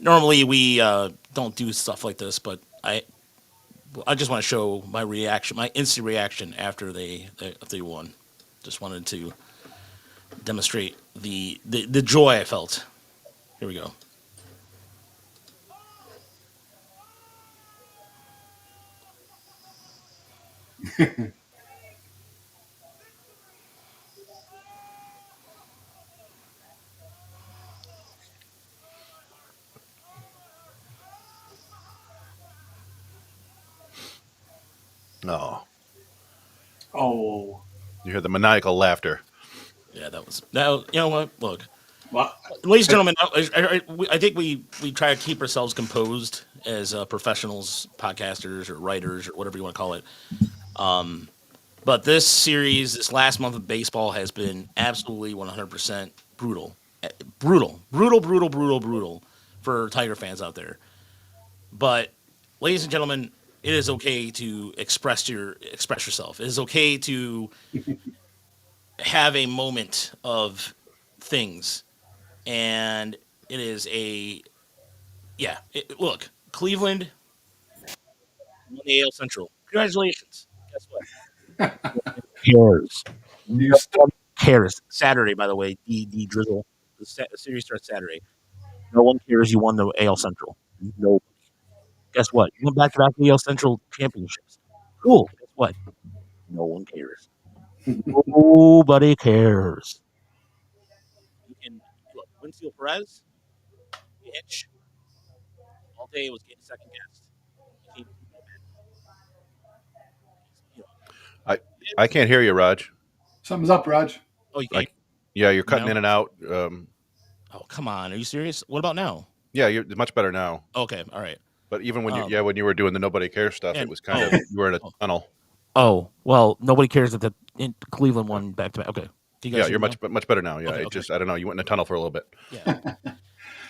Normally we don't do stuff like this, but I just want to show my reaction, my instant reaction after they won. Just wanted to demonstrate the joy I felt. Here we go. Oh, Oh, you hear the maniacal laughter. Yeah, that was now. You know what? Look, well, ladies and gentlemen, I think we try to keep ourselves composed as professionals, podcasters, or writers, or whatever you want to call it. But this series, this last month of baseball, has been absolutely 100% brutal, brutal for Tiger fans out there. But, ladies and gentlemen, it is okay to express yourself. It is okay to have a moment of things, and it is a yeah. Look, Cleveland won the AL Central. Congratulations. Guess what? Cares. you No st- one cares. Saturday, by the way, the drizzle. The series starts Saturday. No one cares you won the AL Central. No. Guess what? You went back to back AL Central championships. Cool. Guess what? No one cares. Nobody cares. You can look. Winfield Perez, Hinch, all day was getting second guessed. He came through you know, I I can't hear you, Raj. something's up, Raj. oh, you I, can't yeah, you're hear me cutting now? in and out. Oh, come on. Are you serious? What about now? Yeah, you're much better now. Okay. All right. But even when Um, when you were doing the nobody cares stuff, it and was kind of you were in a oh, tunnel. well, nobody cares that Cleveland won back to back. Okay. Do you Yeah, guys hear you're me now? much better now. Yeah, Okay. it Okay. just I don't know. You went in a tunnel for a little bit. Yeah.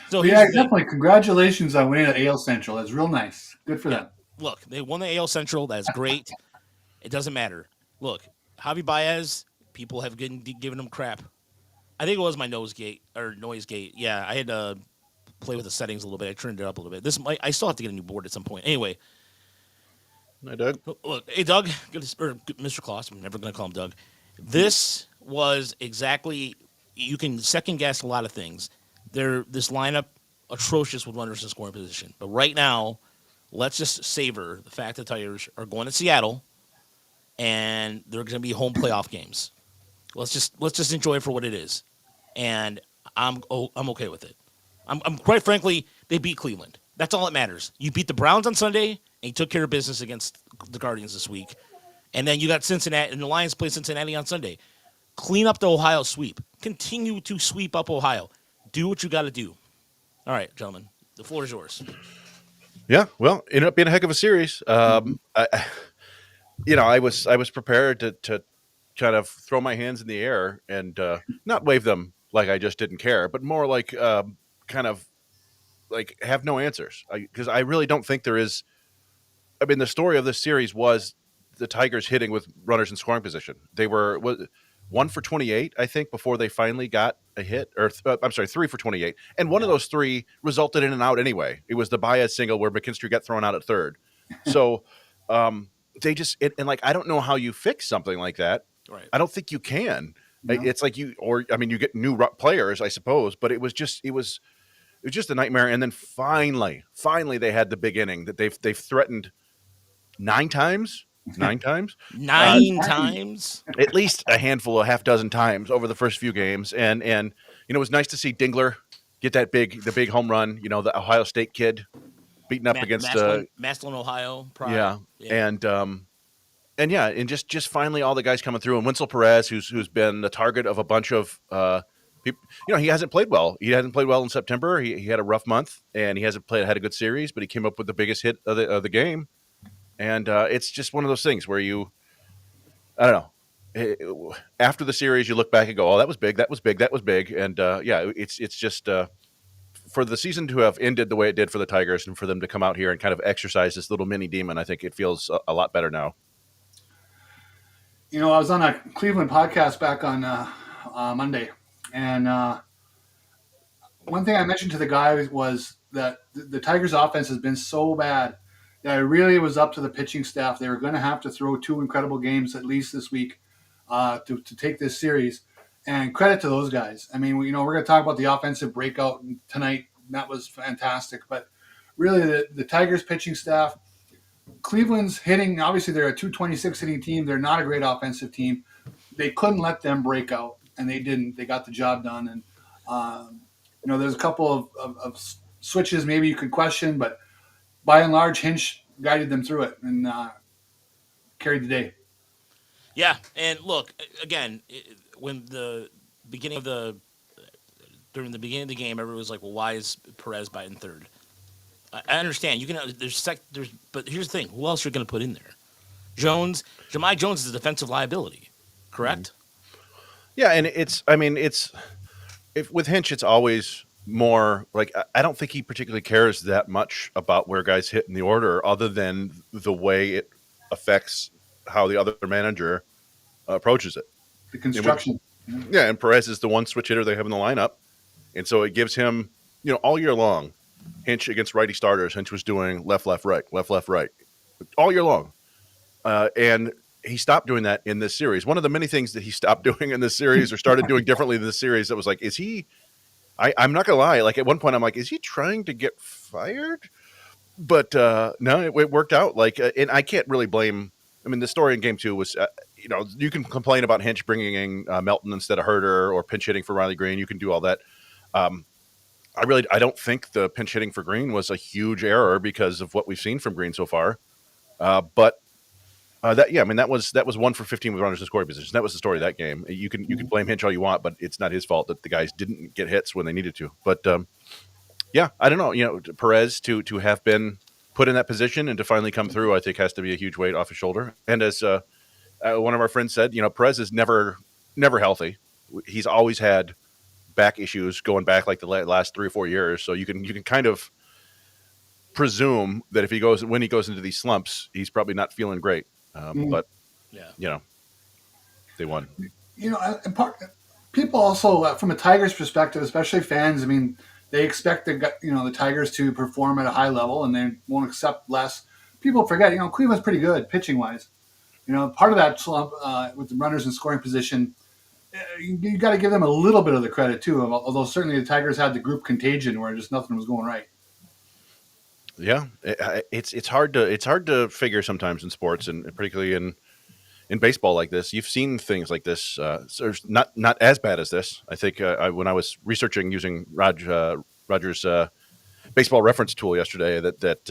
So But here's yeah, the thing. definitely. Congratulations on winning the AL Central. That's real nice. Good for Yeah. them. Look, they won the AL Central. That's great. It doesn't matter. Look, Javi Baez, people have given him crap. I think it was my nose gate or noise gate. Yeah, I had to play with the settings a little bit. I turned it up a little bit. I still have to get a new board at some point. Anyway, Hi, Doug. look, hey Doug, Mr. Kloss. I'm never going to call him Doug. This was exactly. You can second guess a lot of things. This lineup atrocious with runners in scoring position, but right now, let's just savor the fact that the Tigers are going to Seattle and they're going to be home playoff games. Let's just enjoy it for what it is, and I'm okay with it. I'm quite frankly, they beat Cleveland. That's all that matters. You beat the Browns on Sunday, and you took care of business against the Guardians this week, and then you got Cincinnati, and the Lions play Cincinnati on Sunday. Clean up the Ohio sweep. Continue to sweep up Ohio. Do what you got to do. All right, gentlemen, the floor is yours. Yeah, well, ended up being a heck of a series. Mhm. I was prepared to kind of throw my hands in the air and not wave them like I just didn't care, but more like kind of like have no answers because I really don't think there is. I mean, the story of this series was the Tigers hitting with runners in scoring position. They were 1 for 28, I think, before they finally got a hit. Or I'm sorry, 3 for 28, and one of Yeah. those three resulted in an out anyway. It was the Baez single where McKinstry got thrown out at third. So they just and like I don't know how you fix something like that. All right. I don't think you can. No. It's like you get new players, I suppose, but it was just a nightmare. And then finally, they had the big inning that they've threatened 9 times, 9 times, uh, Nine Nine. times. at least a handful, a half dozen times over the first few games. And it was nice to see Dingler get the big home run. The Ohio State kid beating up against Maslin, Ohio. Pride. yeah, Yeah. and yeah, and just finally all the guys coming through, and Winsel Perez, who's been the target of a bunch of people. He hasn't played well. He hasn't played well in September. He had a rough month, and he hasn't had a good series. But he came up with the biggest hit of the game, and it's just one of those things where I don't know. After the series, you look back and go, "Oh, that was big. That was big. That was big." And yeah, it's just for the season to have ended the way it did for the Tigers, and for them to come out here and kind of exercise this little mini demon. I think it feels a lot better now. I was on a Cleveland podcast back on Monday, and one thing I mentioned to the guy was that the Tigers' offense has been so bad that it really was up to the pitching staff. They were going to have to throw 2 incredible games at least this week to take this series. And credit to those guys. I mean, we're going to talk about the offensive breakout tonight. That was fantastic. But really, the Tigers' pitching staff, Cleveland's hitting, obviously they're a 226 hitting team. They're not a great offensive team. They couldn't let them break out, and they didn't. They got the job done. And, there's a couple of switches maybe you could question, but by and large, Hinch guided them through it and carried the day. Yeah, and look, again, when during the beginning of the game, everyone was like, well, why is Perez batting third? I understand. But here's the thing: who else are you going to put in there? Jahmai Jones is a defensive liability, correct? Yeah, and with Hinch, it's always more like I don't think he particularly cares that much about where guys hit in the order, other than the way it affects how the other manager approaches it. The construction. Yeah, and Perez is the one switch hitter they have in the lineup, and so it gives him, all year long. Hinch against righty starters, Hinch was doing left, right, all year long. And he stopped doing that in this series. One of the many things that he stopped doing in this series or started doing differently in this series that was like, I'm not going to lie. Like at one point I'm like, is he trying to get fired? But no, it worked out. And I can't really blame. I mean, the story in game 2 was, you can complain about Hinch bringing in Melton instead of Herter or pinch hitting for Riley Green. You can do all that. I don't think the pinch hitting for Green was a huge error because of what we've seen from Green so far. That was 1 for 15 with runners in scoring position. That was the story of that game. You can blame Hinch all you want, but it's not his fault that the guys didn't get hits when they needed to. But I don't know. Perez to have been put in that position and to finally come through, I think has to be a huge weight off his shoulder. And as one of our friends said, Perez is never healthy. He's always had back issues going back like the last 3 or 4 years. So you can kind of presume that when he goes into these slumps, he's probably not feeling great. But they won. People also, from a Tigers perspective, especially fans, I mean, they expect the Tigers to perform at a high level, and they won't accept less. People forget, Cleveland's pretty good pitching wise. Part of that slump with the runners in scoring position, you got to give them a little bit of the credit too. Although certainly the Tigers had the group contagion where just nothing was going right. Yeah, it's hard to figure sometimes in sports, and particularly in baseball like this. You've seen things like this, not as bad as this. I think when I was researching using Roger's baseball reference tool yesterday, that it's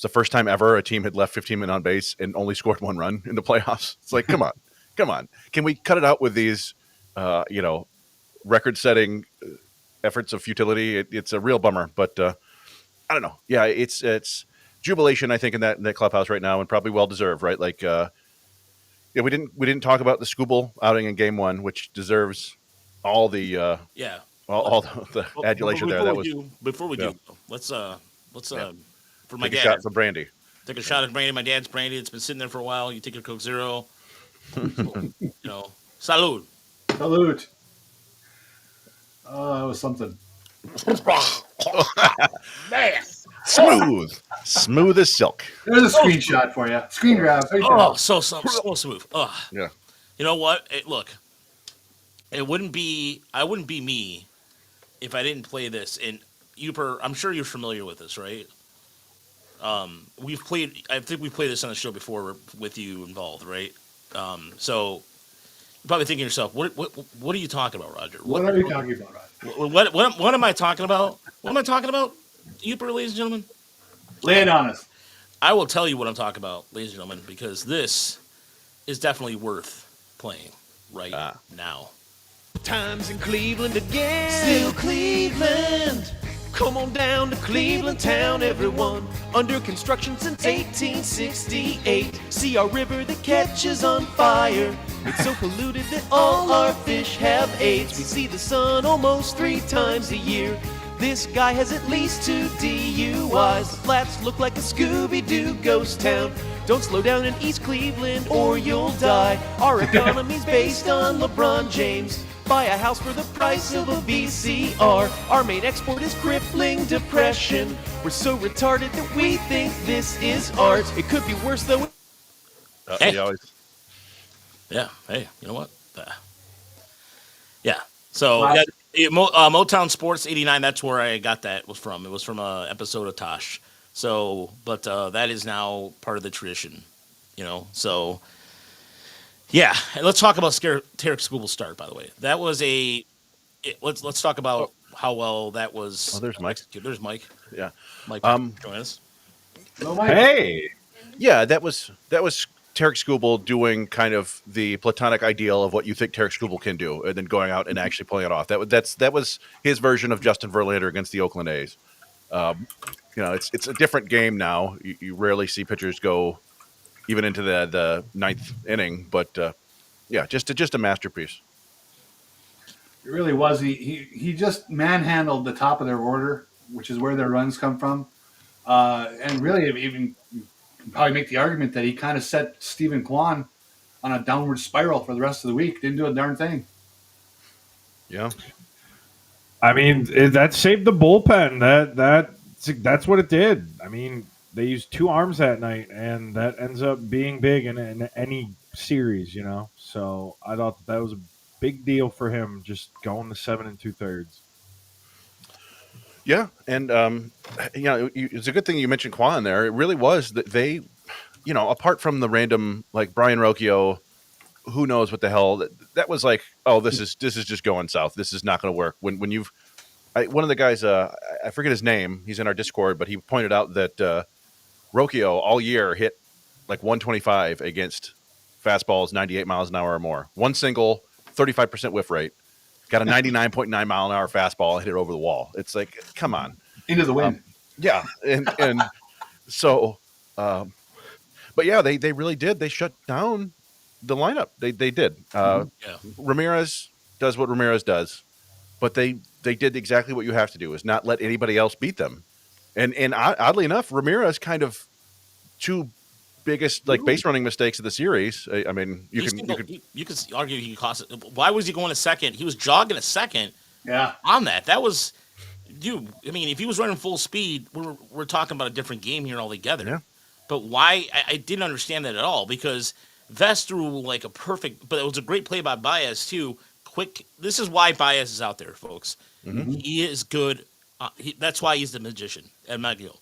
the first time ever a team had left 15 men on base and only scored 1 run in the playoffs. It's like, come on, can we cut it out with these, record-setting efforts of futility? It's a real bummer, but. I don't know. Yeah, it's jubilation, I think, in that clubhouse right now, and probably well deserved, right? Like, we didn't talk about the Skubal outing in game 1, which deserves all the all the adulation there. Before we do, let's for my take dad. A shot for Brandy. Take a shot at Brandy. My dad's Brandy. It's been sitting there for a while. You take your Coke Zero. Salud. Salute. Oh, that was something. Man. Smooth as silk. There's a screenshot for you. Screen grab. So smooth. Yeah. You know what? I wouldn't be me if I didn't play this. And I'm sure you're familiar with this, right? I think we've played this on the show before with you involved, right? So you're probably thinking to yourself, what are you talking about, Roger? What are you talking about, Roger? What am I talking about? What am I talking about? Uper, ladies and gentlemen? Lay it on us. I will tell you what I'm talking about, ladies and gentlemen, because this is definitely worth playing right now. Times in Cleveland again. Still Cleveland. Come on down to Cleveland town, everyone. Under construction since 1868. See our river that catches on fire. It's so polluted that all our fish have AIDS. We see the sun almost 3 times a year. This guy has at least 2 DUIs. The flats look like a Scooby-Doo ghost town. Don't slow down in East Cleveland or you'll die. Our economy's based on LeBron James. Buy a house for the price of a VCR. Our main export is crippling depression. We're so retarded that we think this is art. It could be worse though. Hey. He always, Yeah. Hey, you know what? Yeah. So Classic. Motown Sports '89. That's where I got that was from. It was from an episode of Tosh. So, but that is now part of the tradition. So yeah. And let's talk about Tarek Skubal's start. By the way, that was let's talk about how well that was. Oh, there's Mike. There's Mike. yeah. Mike, join us. No, Mike. Hey, Yeah, that was Tarek Skubal doing kind of the platonic ideal of what you think Tarek Skubal can do, and then going out and actually pulling it off. That was his version of Justin Verlander against the Oakland A's. It's a different game now. You rarely see pitchers go even into the ninth inning, but just a masterpiece. It really was. He just manhandled the top of their order, which is where their runs come from. And really, even probably make the argument that he kind of set Stephen Kwan on a downward spiral for the rest of the week. Didn't do a darn thing. Yeah. I mean that saved the bullpen. That's what it did. I mean, they used 2 arms that night, and that ends up being big in any series, So I thought that was a big deal for him, just going to 7 2/3. Yeah, and it's a good thing you mentioned Kwan there. It really was that they, apart from the random like Brian Rocchio, who knows what the hell that was like. Oh, this is just going south. This is not going to work. When one of the guys, I forget his name. He's in our Discord, but he pointed out that Rocchio all year hit like 125 against fastballs 98 miles an hour or more. One single, 35% whiff rate. Got a 99.9 mile an hour fastball and hit it over the wall. It's like, come on. Into the wind. Yeah. And so, but yeah, they really did. They shut down the lineup. They did. Yeah. Ramirez does what Ramirez does, but they did exactly what you have to do, is not let anybody else beat them. And oddly enough, Ramirez kind of 2 biggest like base running mistakes of the series. I mean, you could argue he cost it. Why was he going to second? He was jogging a second. Yeah. On that was, dude. I mean, if he was running full speed, we're talking about a different game here altogether. Yeah. But why? I didn't understand that at all, because Vest threw like a perfect. But it was a great play by Baez too. Quick. This is why Baez is out there, folks. Mm-hmm. He is good. That's why he's the magician at McGill,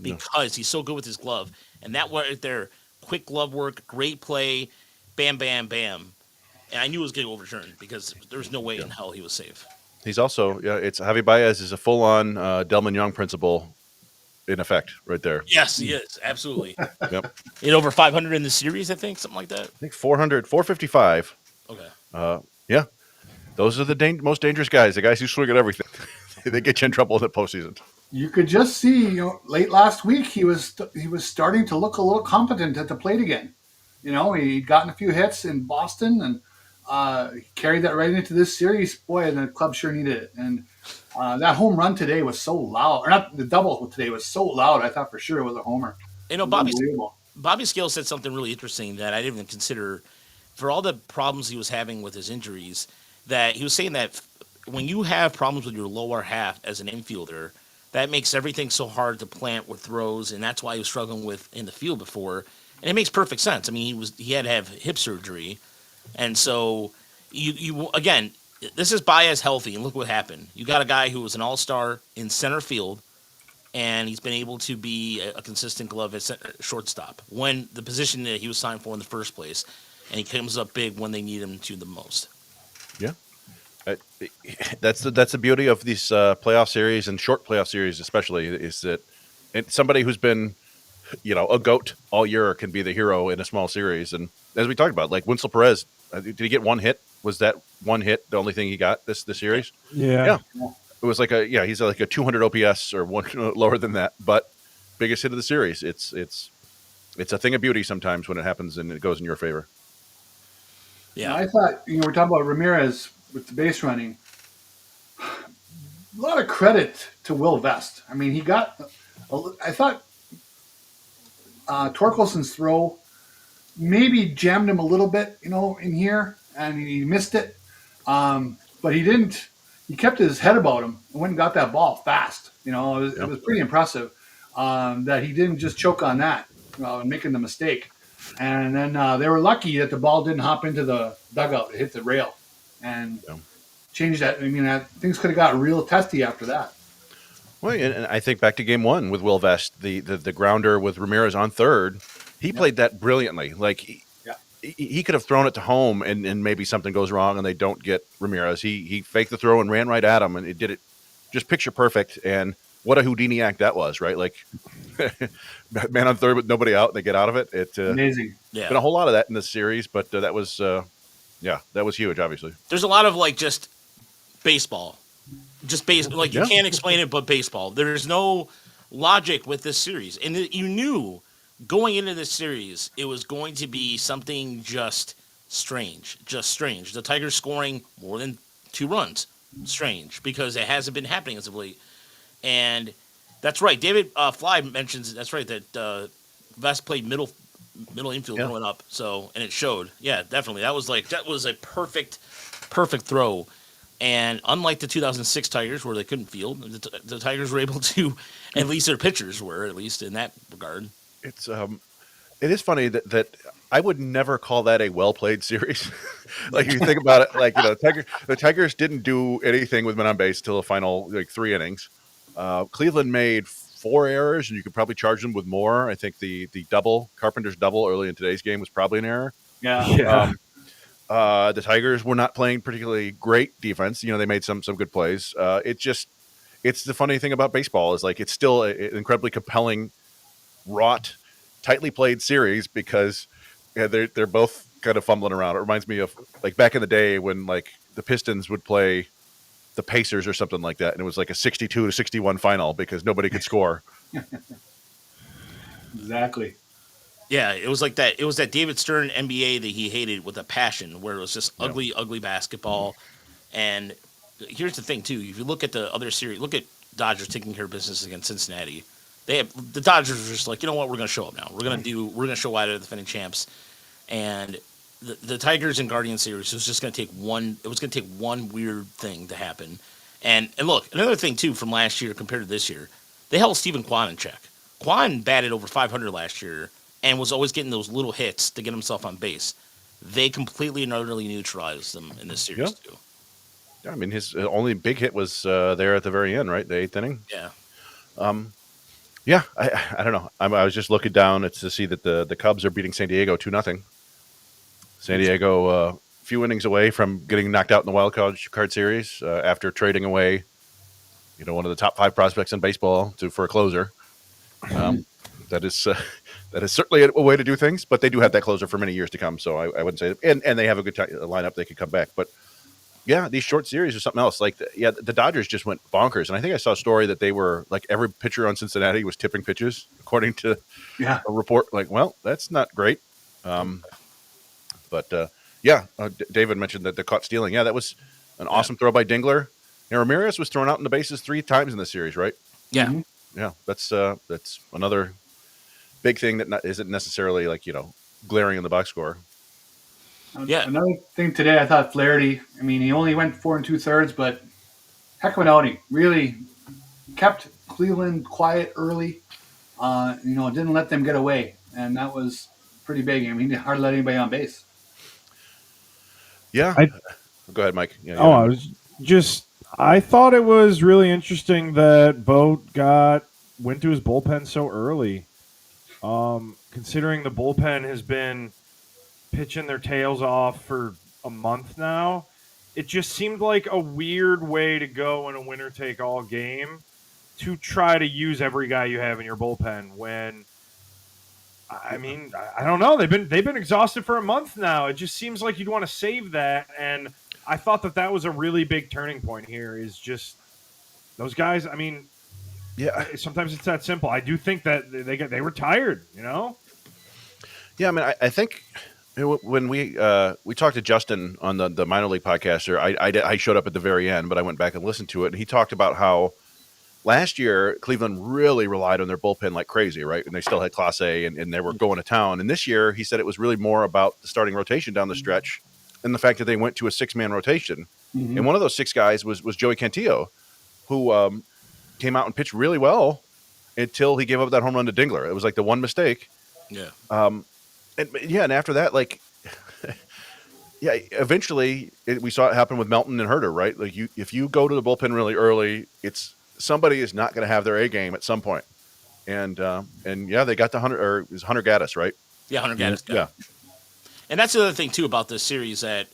because he's so good with his glove. And that right there, quick glove work, great play, bam, bam, bam. And I knew it was getting overturned because there's no way in hell he was safe. He's also, it's Javier Baez is a full-on Delman Young principle in effect right there. Yes, he is. Absolutely. Yep. He had over 500 in the series, I think, something like that. I think 455. Okay. Yeah. Those are the most dangerous guys, the guys who swing at everything. They get you in trouble in the postseason. You could just see, late last week he was starting to look a little competent at the plate again. He'd gotten a few hits in Boston and he carried that right into this series. Boy, and the club sure needed it. And that home run today was so loud, or not the double today was so loud. I thought for sure it was a homer. Bobby Scale said something really interesting that I didn't even consider. For all the problems he was having with his injuries, that he was saying that when you have problems with your lower half as an infielder, that makes everything so hard to plant with throws, and that's why he was struggling with in the field before. And it makes perfect sense. I mean, he had to have hip surgery, and so you again, this is Baez healthy, and look what happened. You got a guy who was an all-star in center field, and he's been able to be a consistent glove at shortstop when the position that he was signed for in the first place, and he comes up big when they need him to the most. Yeah. That's the beauty of these playoff series and short playoff series, especially, is that somebody who's been, a GOAT all year can be the hero in a small series. And as we talked about, like Winslow Perez, did he get one hit? Was that one hit the only thing he got this series? Yeah. It was like he's like a 200 OPS or one lower than that, but biggest hit of the series. It's a thing of beauty sometimes when it happens and it goes in your favor. Yeah. I thought, we're talking about Ramirez with the base running. A lot of credit to Will Vest. I mean, I thought Torkelson's throw maybe jammed him a little bit, in here, and he missed it. but he didn't. He kept his head about him and went and got that ball fast. You know, it was pretty impressive that he didn't just choke on that and making the mistake. And then they were lucky that the ball didn't hop into the dugout; it hit the rail and changed that. I mean, things could have got real testy after that. Well, and I think back to game one with Will Vest, the grounder with Ramirez on third. He played that brilliantly. Like he could have thrown it to home and maybe something goes wrong and they don't get Ramirez. He faked the throw and ran right at him, and it did it just picture perfect. And what a Houdini act that was, right? Like man on third with nobody out and they get out of it. Amazing. Yeah. Been a whole lot of that in this series, but that was that was huge, obviously. There's a lot of like just baseball. Just like you can't explain it, but baseball. There's no logic with this series, and you knew going into this series it was going to be something just strange. The Tigers scoring more than 2 runs, strange, because it hasn't been happening as of late. And that's right. David Fly mentions that's right that Vest played middle infield going up. So and it showed. Yeah, definitely. That was a perfect throw. And unlike the 2006 Tigers, where they couldn't field, the Tigers were able to, at least their pitchers were, at least in that regard. It is funny that I would never call that a well played series. Like you think about it, like the Tigers didn't do anything with men on base till the final 3 innings. Cleveland made 4 errors, and you could probably charge them with more. I think the double Carpenter's double early in today's game was probably an error. Yeah. The Tigers were not playing particularly great defense. They made some good plays. It's the funny thing about baseball is like it's still an incredibly compelling, wrought, tightly played series because they're both kind of fumbling around. It reminds me of like back in the day when like the Pistons would play the Pacers or something like that, and it was like a 62-61 final because nobody could score. Exactly. Yeah, it was like that. It was that David Stern NBA that he hated with a passion, where it was just ugly basketball. And here's the thing, too. If you look at the other series, look at Dodgers taking care of business against Cincinnati. The Dodgers were just like, you know what, we're going to show up now. We're going to show why they're the defending champs. And the Tigers and Guardians series was just going to take one. It was going to take one weird thing to happen. And look, another thing too from last year compared to this year, they held Stephen Kwan in check. Kwan batted over 500 last year and was always getting those little hits to get himself on base. They completely and utterly neutralized them in this series too. Yeah, I mean, his only big hit was there at the very end, right? The 8th inning. Yeah. Yeah, I don't know. I was just looking down to see that the Cubs are beating San Diego 2-0. San Diego a few innings away from getting knocked out in the wild card series after trading away, one of the top 5 prospects in baseball for a closer. That is certainly a way to do things, but they do have that closer for many years to come. So I wouldn't say that. And they have a good lineup; they could come back. But yeah, these short series are something else. Like the Dodgers just went bonkers, and I think I saw a story that they were like every pitcher on Cincinnati was tipping pitches, according to a report. Like, well, that's not great. David mentioned that the caught stealing. Yeah, that was an awesome throw by Dingler. And Ramirez was thrown out in the bases 3 times in the series, right? Yeah. Mm-hmm. Yeah, that's another big thing that isn't necessarily like glaring in the box score. Yeah. Another thing today, I thought Flaherty. I mean, he only went 4 2/3, but heck of an outing. Really kept Cleveland quiet early. Didn't let them get away, and that was pretty big. I mean, he hardly let anybody on base. Yeah. Go ahead, Mike. Yeah, I thought it was really interesting that Boat went to his bullpen so early. Considering the bullpen has been pitching their tails off for a month now, it just seemed like a weird way to go in a winner-take-all game to try to use every guy you have in your bullpen when, I mean, I don't know. They've been exhausted for a month now. It just seems like you'd want to save that, and I thought that was a really big turning point here is just those guys. I mean, yeah, sometimes it's that simple. I do think that they were tired, Yeah, I mean, I think when we talked to Justin on the minor league podcast, I showed up at the very end, but I went back and listened to it, and he talked about how last year Cleveland really relied on their bullpen like crazy, right? And they still had Clase and they were going to town. And this year, he said it was really more about the starting rotation down the stretch and the fact that they went to a 6-man rotation. And one of those 6 guys was Joey Cantillo, who came out and pitched really well until he gave up that home run to Dingler. It was like the one mistake. Yeah. And after that, like, yeah, eventually we saw it happen with Melton and Herter, right? Like if you go to the bullpen really early, it's somebody is not going to have their A game at some point. And yeah, they got the Hunter, or it was Hunter Gaddis, right? Yeah, Hunter Gaddis. Yeah. And that's the other thing too about this series that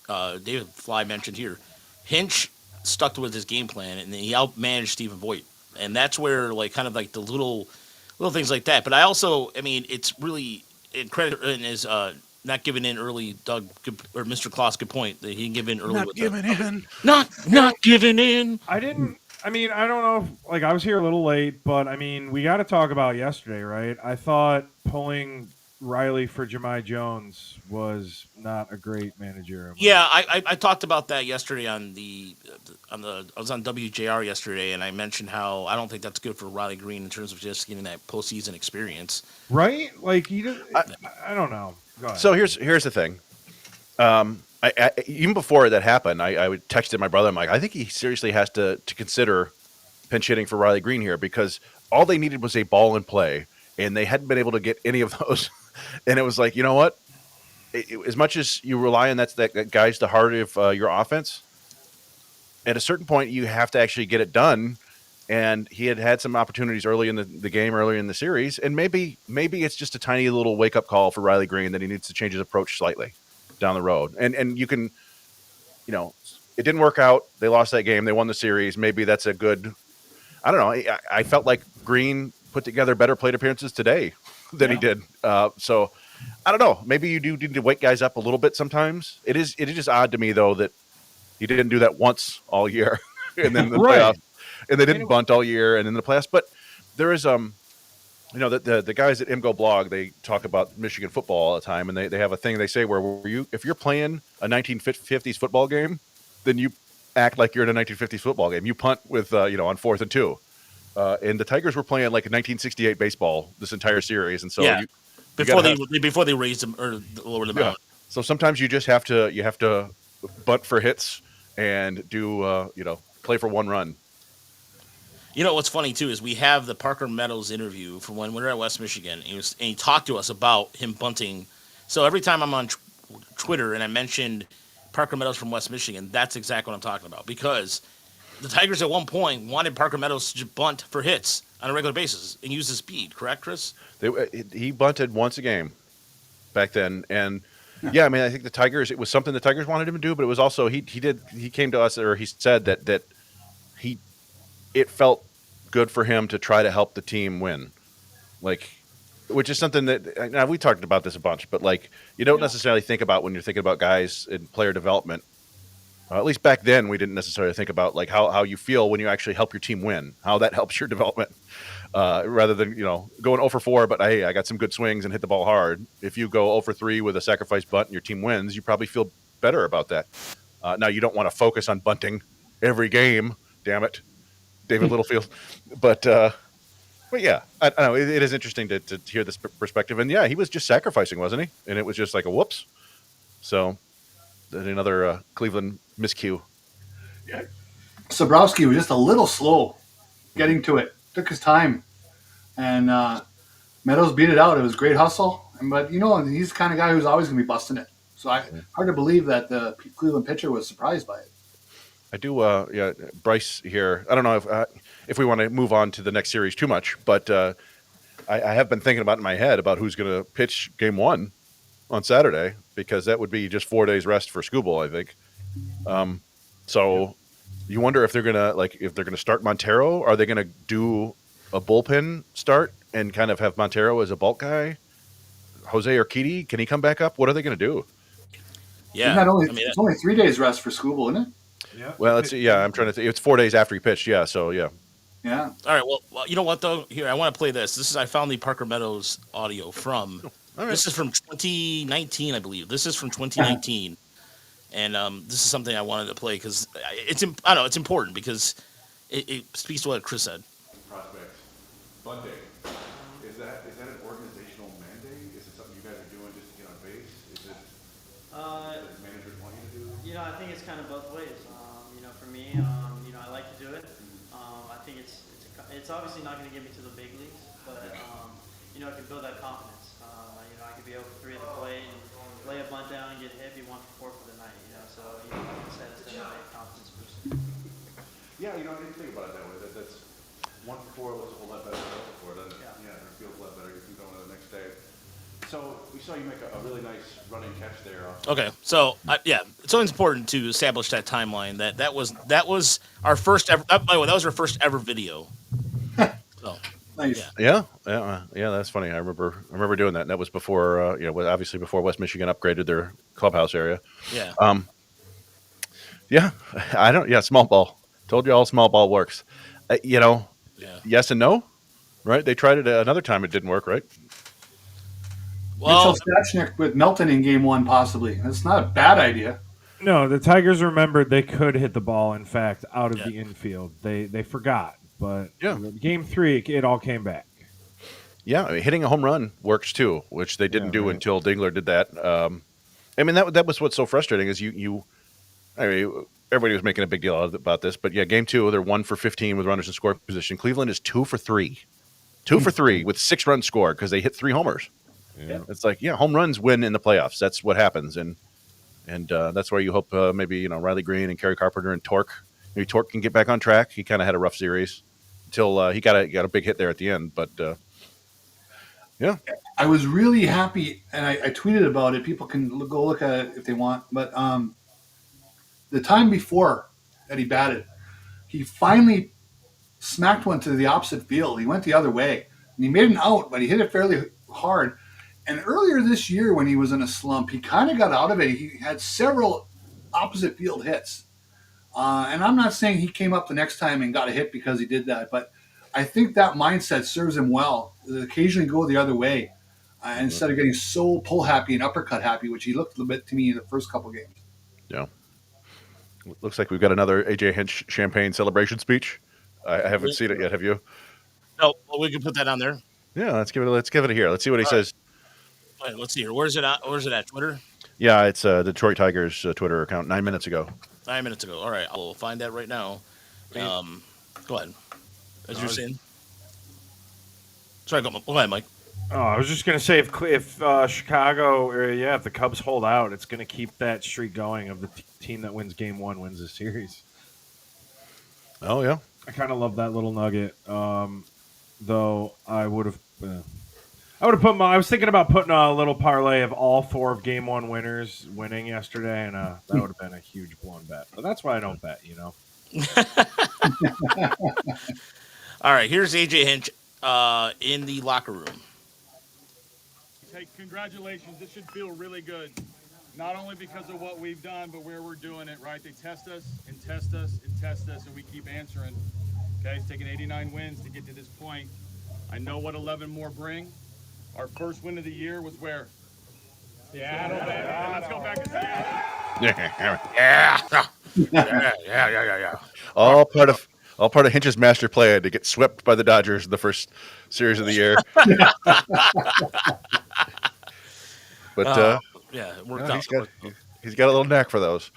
David Fly mentioned here. Hinch stuck with his game plan, and he outmanaged Stephen Voigt, and that's where like kind of like the little things like that. But I mean, it's really in credit in his not giving in early. Doug or Mr. Kloss, good point. That he didn't give in early. Not giving in. Not giving in. I didn't. I mean, I don't know. Like, I was here a little late, but I mean, we got to talk about yesterday, right? I thought pulling Riley for Jahmai Jones was not a great manager. Yeah, I talked about that yesterday on I was on WJR yesterday, and I mentioned how I don't think that's good for Riley Green in terms of just getting that postseason experience. Right? Like I don't know. Go ahead. So here's the thing. I even before that happened, I would texted my brother. I'm like, I think he seriously has to consider pinch hitting for Riley Green here, because all they needed was a ball in play, and they hadn't been able to get any of those. And it was like, you know what? As much as you rely on that guy's the heart of your offense, at a certain point you have to actually get it done. And he had some opportunities early in the game, earlier in the series, and maybe it's just a tiny little wake up call for Riley Green that he needs to change his approach slightly down the road. And you can, it didn't work out. They lost that game. They won the series. Maybe that's a good. I don't know. I felt like Green put together better plate appearances today than he did. So I don't know. Maybe you do need to wake guys up a little bit sometimes. It is just odd to me though that he didn't do that once all year, and then the playoffs, and they didn't bunt all year, and in the playoffs. But there is the guys at IMGO blog, they talk about Michigan football all the time, and they have a thing they say where if you're playing a 1950s football game, then you act like you're in a 1950s football game. You punt with on 4th and 2. And the Tigers were playing like a 1968 baseball this entire series, and so before they raised them or lowered them out. So sometimes you just have to bunt for hits and do play for one run. What's funny too is we have the Parker Meadows interview from when we were at West Michigan. And he talked to us about him bunting. So every time I'm on Twitter and I mentioned Parker Meadows from West Michigan, that's exactly what I'm talking about, because the Tigers at one point wanted Parker Meadows to bunt for hits on a regular basis and use his speed. Correct, Chris? He bunted once a game back then, and I mean, I think the Tigers. It was something the Tigers wanted him to do, but it was also he came to us, or he said that it felt good for him to try to help the team win, like, which is something that now we talked about this a bunch, but like you don't necessarily think about when you're thinking about guys in player development. At least back then, we didn't necessarily think about like how you feel when you actually help your team win, how that helps your development, rather than going 0 for 4. But hey, I got some good swings and hit the ball hard. If you go 0 for 3 with a sacrifice bunt and your team wins, you probably feel better about that. Now you don't want to focus on bunting every game. Damn it, David Littlefield. But yeah, I don't know. It is interesting to hear this perspective. And yeah, he was just sacrificing, wasn't he? And it was just like a whoops. So another Cleveland miscue. Yeah. Sobrowski was just a little slow getting to it. Took his time. And Meadows beat it out. It was great hustle. But, he's the kind of guy who's always going to be busting it. So hard to believe that the Cleveland pitcher was surprised by it. I do, Bryce here. I don't know if we want to move on to the next series too much, but I have been thinking about it in my head about who's going to pitch game 1 on Saturday, because that would be just 4 days rest for Skubal, I think. So you wonder if they're gonna start Montero. Are they gonna do a bullpen start and kind of have Montero as a bulk guy? Jose Urquidy, can he come back up? What are they gonna do? Yeah, it's only 3 days rest for Skubal, isn't it? Yeah. Well, I'm trying to think. It's 4 days after he pitched. Yeah. So yeah. Yeah. All right. Well, you know what though? Here, I want to play this. I found the Parker Meadows audio from. Right. This is from 2019, I believe. This is from 2019, and this is something I wanted to play because it's important because it speaks to what Chris said. Prospects, bunting. Is that an organizational mandate? Is it something you guys are doing just to get on base? Is it? Managers want you to do? I think it's kind of both ways. For me, I like to do it. I think it's obviously not going to get me to the big leagues, but it can build that confidence. I could be 0 for 3 at the plate and lay a bunt down and get hit, be 1 for 4 for the night. So like I said, it's definitely a confidence booster. Yeah, I didn't think about it that way. That's 1 for 4 looks a whole lot better than 0 for 4, doesn't it? Yeah. Yeah, it feels a lot better. You can go into the next day. So we saw you make a really nice running catch there. Okay, so it's always important to establish that timeline. That was our first ever. By the way, that was our first ever video. So Nice. Yeah. Yeah. That's funny. I remember doing that. And that was before, obviously before West Michigan upgraded their clubhouse area. yeah, Yeah, I don't. Yeah, small ball. Told you all small ball works. yeah. Yes and no, right? They tried it another time. It didn't work, right? Well, Mitchell Stachnik with Melton in game 1, possibly. That's not a bad idea. No, the Tigers remembered they could hit the ball, in fact, out of Yeah. the infield. They forgot, but Yeah. game 3, it all came back. Yeah, I mean, hitting a home run works too, which they didn't Yeah, do right. until Dingler did that. I mean, that was what's so frustrating is I mean, everybody was making a big deal about this, but yeah, game 2, they're 1 for 15 with runners in scoring position. Cleveland is 2 for 3, 2 for 3 with 6 runs scored because they hit 3 homers. Yeah. It's like, yeah, home runs win in the playoffs. That's what happens, and that's where you hope maybe Riley Green and Kerry Carpenter and Torque. Maybe Torque can get back on track. He kind of had a rough series until he got a big hit there at the end, but yeah. I was really happy, and I tweeted about it. People can go look at it if they want. But the time before that he batted, he finally smacked one to the opposite field. He went the other way, and he made an out, but he hit it fairly hard. And earlier this year, when he was in a slump, he kind of got out of it. He had several opposite field hits. And I'm not saying he came up the next time and got a hit because he did that, but I think that mindset serves him well. Occasionally go the other way instead of getting so pull happy and uppercut happy, which he looked a little bit to me in the first couple games. Yeah. Looks like we've got another AJ Hinch champagne celebration speech. I haven't seen it yet. Have you? No, well, we can put that on there. Yeah, let's give it a here. Let's see what he says. All right, let's see here. Where's it at? Where's it at? Twitter? Yeah, it's the Detroit Tigers Twitter account 9 minutes ago. 9 minutes ago. All right, I will find that right now. Go ahead. As you're saying. Sorry, go ahead, Mike. Oh, I was just going to say if Chicago, or if the Cubs hold out, it's going to keep that streak going of the team that wins game 1 wins the series. Oh yeah. I kind of love that little nugget. Though I would have put I was thinking about putting a little parlay of all 4 of game 1 winners winning yesterday, and that would have been a huge blown bet. But that's why I don't bet, All right, here's AJ Hinch in the locker room. Hey, congratulations. This should feel really good. Not only because of what we've done, but where we're doing it, right? They test us and test us and test us, and we keep answering. Okay, it's taken 89 wins to get to this point. I know what 11 more bring. Our first win of the year was where? Seattle, baby. Let's go back to Seattle. Yeah. All part of Hinch's master plan to get swept by the Dodgers in the first series of the year. But Yeah, it worked no, out. he's got a little knack for those.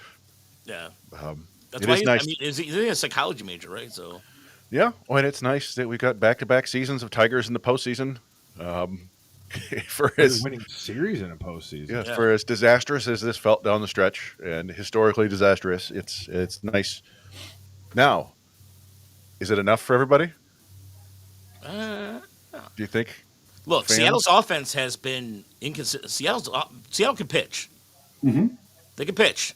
Yeah. That's It why is nice. I mean, he's a psychology major, right? So Yeah, oh, and it's nice that we got back-to-back seasons of Tigers in the postseason. For as winning series in a postseason. yeah, for as disastrous as this felt down the stretch, and historically disastrous, it's nice. Now, is it enough for everybody? Do you think? look, Fans? Seattle's offense has been inconsistent. Seattle can pitch. Mm-hmm. They can pitch.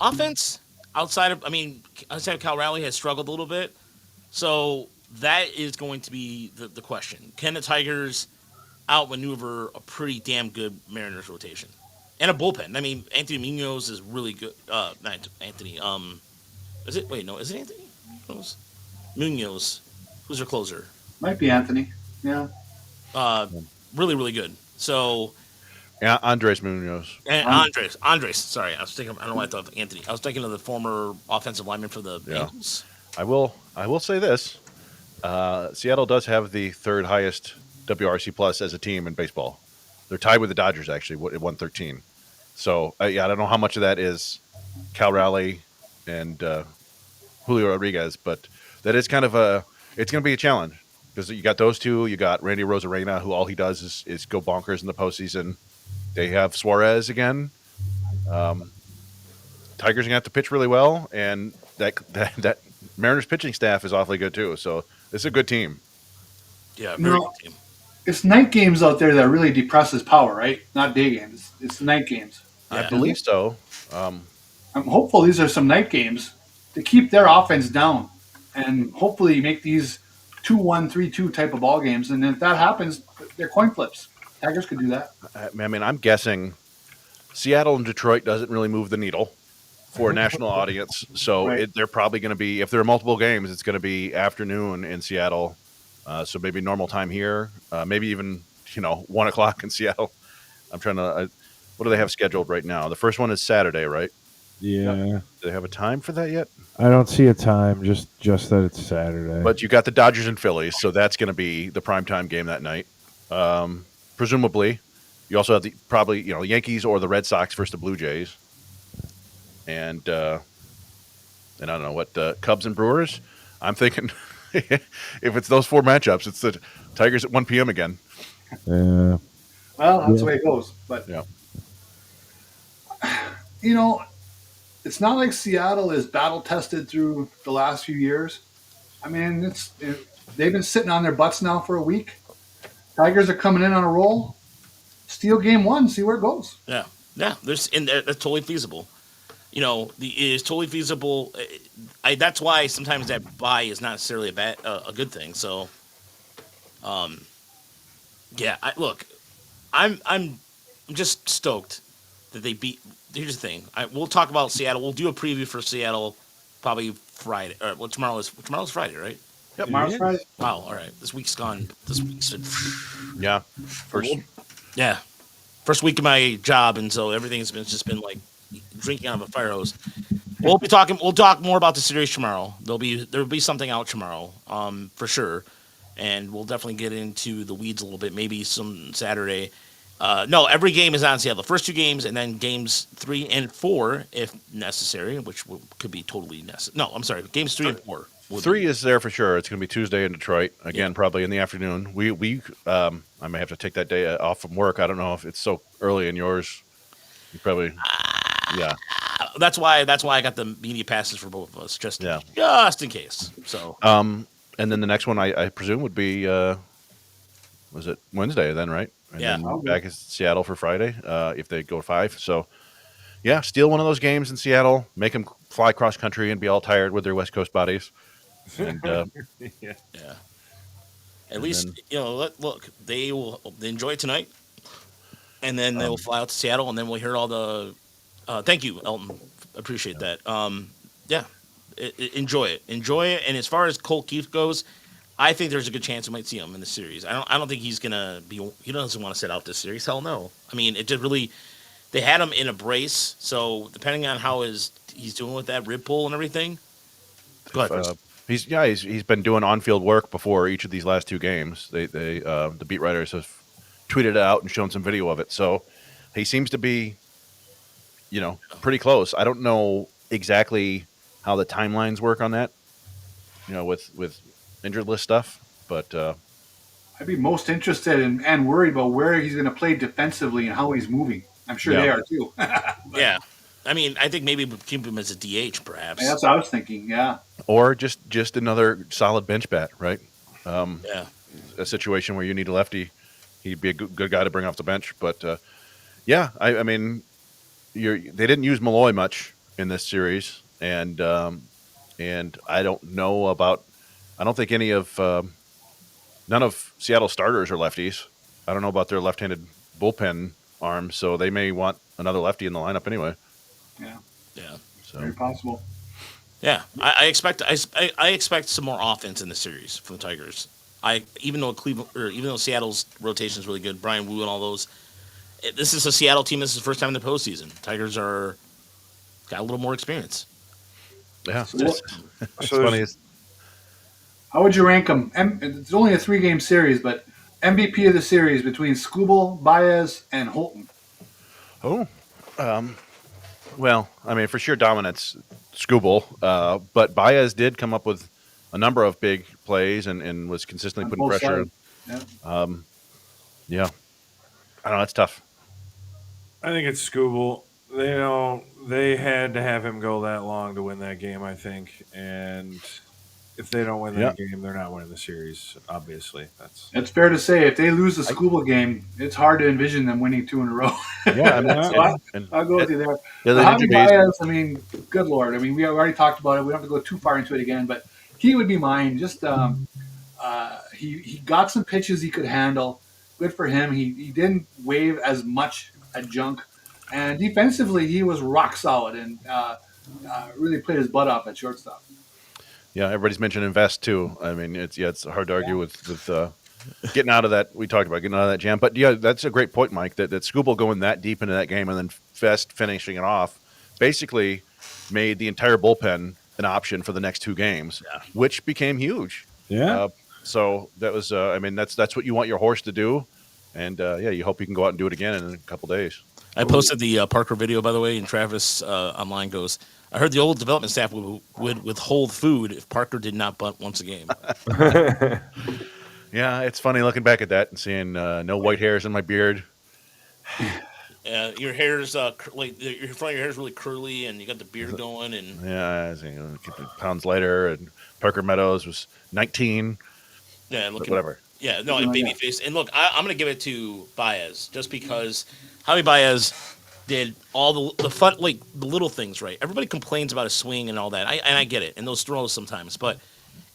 Offense outside of Cal Raleigh has struggled a little bit. So that is going to be the question. Can the Tigers outmaneuver a pretty damn good Mariners rotation and a bullpen? I mean, Anthony Munoz is really good. Not Anthony. Is it? Wait, no. Is it Anthony Munoz? Who's their closer? Might be Anthony. Yeah. Really, really good. So. Yeah, Andres Munoz. And Andres. Sorry, I was thinking. I don't know why I thought of Anthony. I was thinking of the former offensive lineman for the Bengals. I will say this: Seattle does have the third highest WRC plus as a team in baseball. They're tied with the Dodgers actually at 113. So yeah, I don't know how much of that is Cal Raleigh and Julio Rodriguez, but that is kind of it's going to be a challenge because you got those two. You got Randy Rosarena, who all he does is go bonkers in the postseason. They have Suarez again. Tigers are gonna have to pitch really well, and that Mariners pitching staff is awfully good too. So it's a good team. Yeah, You very know, good team. it's night games out there that really depresses power, right? Not day games. It's night games. I Yeah. believe so. I'm hopeful these are some night games to keep their offense down and hopefully make these 2-1, 3-2 type of ball games. And if that happens, they're coin flips. Tigers could do that. I mean, I'm guessing Seattle and Detroit doesn't really move the needle for a national audience. So Right. they're probably going to be, if there are multiple games, it's going to be afternoon in Seattle. So maybe normal time here, maybe even 1 o'clock in Seattle. I'm trying to. What do they have scheduled right now? The first one is Saturday, right? Yeah. Do they have a time for that yet? I don't see a time, just that it's Saturday. But you got the Dodgers and Phillies, so that's going to be the primetime game that night. Presumably, you also have probably Yankees or the Red Sox versus the Blue Jays, and I don't know what Cubs and Brewers. I'm thinking if it's those four matchups, it's the Tigers at 1 p.m. again. Yeah. Well, that's the way it goes. But, Yeah. it's not like Seattle is battle tested through the last few years. I mean, they've been sitting on their butts now for a week. Tigers are coming in on a roll. Steal game one, see where it goes. Yeah, that's totally feasible. It is totally feasible. That's why sometimes that buy is not necessarily a good thing. So, yeah. I'm just stoked that they beat. Here's the thing. We'll talk about Seattle. We'll do a preview for Seattle probably Friday. Tomorrow's Friday, right? Yep. Tomorrow's Friday. Wow. All right. This week's gone. Yeah. First. Yeah. First week of my job, and so everything's been like drinking out of a fire hose. We'll talk more about the series tomorrow. There'll be something out tomorrow, for sure, and we'll definitely get into the weeds a little bit. Maybe some Saturday. No, every game is on Seattle. The first two games, and then games 3 and 4, if necessary, which could be totally necessary. No, I'm sorry, games 3 and 4. 3 is there for sure. It's going to be Tuesday in Detroit again, probably in the afternoon. I may have to take that day off from work. I don't know if it's so early in yours. You probably, yeah. That's why I got the media passes for both of us, just in case. So, and then the next one I presume would be was it Wednesday then, right? And Yeah. then back in Seattle for Friday if they go 5. So yeah, steal one of those games in Seattle, make them fly cross country and be all tired with their West Coast bodies. And yeah. At least look, they enjoy it tonight, and then they'll fly out to Seattle, and then we'll hear all the. Thank you, Elton. Appreciate that. Yeah, enjoy it, And as far as Colt Keith goes, I think there's a good chance we might see him in the series. I don't think he's gonna be. He doesn't want to sit out this series. Hell no. I mean, it just really. They had him in a brace, so depending on how he's doing with that rib pull and everything. Go ahead. Chris. he's been doing on-field work before each of these last 2 games. The beat writers have tweeted it out and shown some video of it. So he seems to be, pretty close. I don't know exactly how the timelines work on that, with injured list stuff, but I'd be most interested and worried about where he's going to play defensively and how he's moving. I'm sure they are too. Yeah. I mean, I think maybe we'd keep him as a DH, perhaps. That's what I was thinking. Yeah. or just another solid bench bat, right? Yeah. A situation where you need a lefty, he'd be a good guy to bring off the bench. But yeah, I mean, they didn't use Malloy much in this series, and I don't know about. I don't think none of Seattle's starters are lefties. I don't know about their left-handed bullpen arms, so they may want another lefty in the lineup anyway. Yeah. Yeah. So Very possible. Yeah, I expect some more offense in the series from the Tigers. Even though Seattle's rotation is really good, Brian Wu and all those. This is a Seattle team. This is the first time in the postseason. Tigers got a little more experience. yeah, So it's funny. How would you rank them? It's only a 3-game series, but MVP of the series between Skubal, Baez, and Holton. Oh, Well, I mean, for sure dominance, Skubal, but Baez did come up with a number of big plays and was consistently On putting both pressure. sides. Yeah. Yeah, I don't know. It's tough. I think it's Skubal. They had to have him go that long to win that game, I think. And if they don't win that game, they're not winning the series. Obviously, It's fair to say if they lose the Skubal game, it's hard to envision them winning 2 in a row. Yeah, I mean, So I'll go with you there. Yeah, Javi Baez, I mean, good Lord. I mean, we already talked about it. We don't have to go too far into it again, but he would be mine. Just he got some pitches he could handle. Good for him. He didn't wave as much at junk. And defensively, he was rock solid and really played his butt off at shortstop. Yeah, everybody's mentioned invest too. I mean, it's hard to argue with getting out of that. We talked about getting out of that jam, but yeah, that's a great point, Mike. That Skubal going that deep into that game and then Fest finishing it off basically made the entire bullpen an option for the next 2 games, which became huge. Yeah. So that was, I mean, that's what you want your horse to do, and you hope you can go out and do it again in a couple days. I posted the Parker video, by the way, and Travis online goes, I heard the old development staff would withhold food if Parker did not bunt once a game. Yeah, it's funny looking back at that and seeing no white hairs in my beard. Your hair's like your front of your hair is really curly, and you got the beard going, and Yeah, keep it pounds lighter. And Parker Meadows was 19. yeah, looking Whatever. Yeah, no, and baby face. And look, I'm going to give it to Baez just because Javi Baez did all the fun, like the little things right. Everybody complains about his swing and all that. I get it, and those throws sometimes, but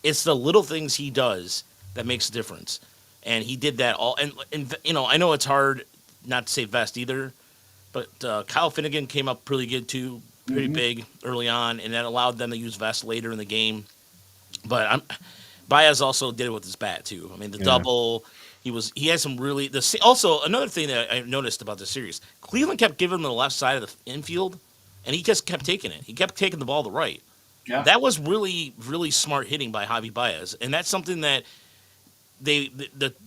it's the little things he does that makes a difference. And he did that all. And I know it's hard not to say Vest either, but Kyle Finnegan came up pretty good too, pretty big early on, and that allowed them to use Vest later in the game. But Baez also did it with his bat too. I mean, the double. He had some really also another thing that I noticed about the series. Cleveland kept giving him the left side of the infield, and he just kept taking it. He kept taking the ball to the right. Yeah. That was really, really smart hitting by Javi Baez, and that's something that the